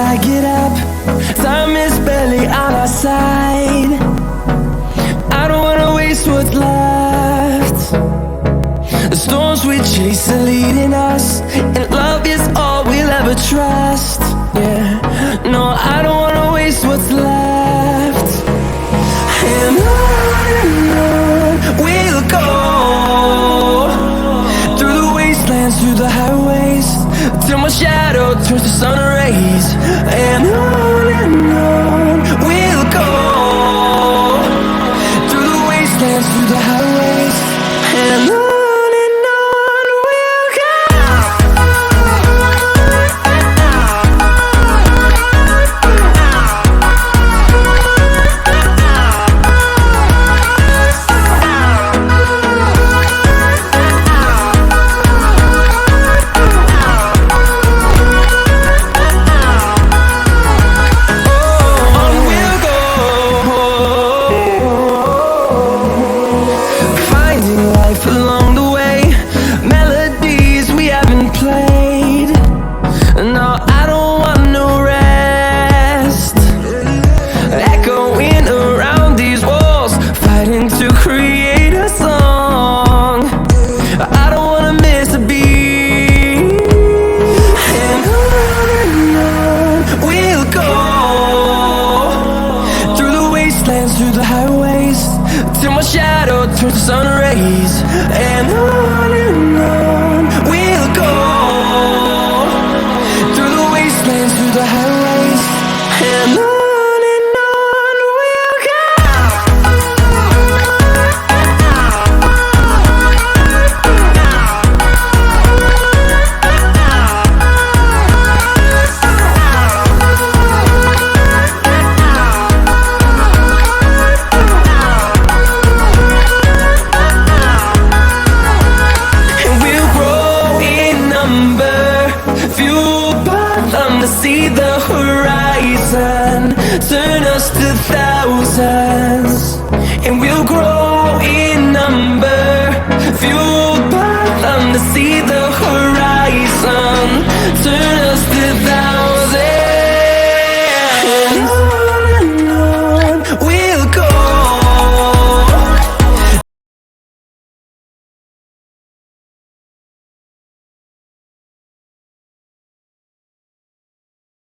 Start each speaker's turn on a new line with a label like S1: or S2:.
S1: I get up, time is barely on our side. I don't wanna waste what's left. The storms we chase are leading us, and love is all we'll ever trust. Yeah, no, I don't wanna waste what's left. And on we'll go, through the wastelands, through the highways, till my shadow turns to sun rays. And on we'll go, through the wastelands, through the highways, and on. Along the way, melodies we haven't played. No, I don't want no rest. Echoing around these walls, fighting to create a song. I don't wanna miss a beat. And on we'll go, through the wastelands, through the highways, till my shadow turns to sun rays. And on we'll go, through the wastelands, through the highways, and on. To see the horizon, turn us to thousands, and we'll grow in number, fueled by them. To see the horizon, turn us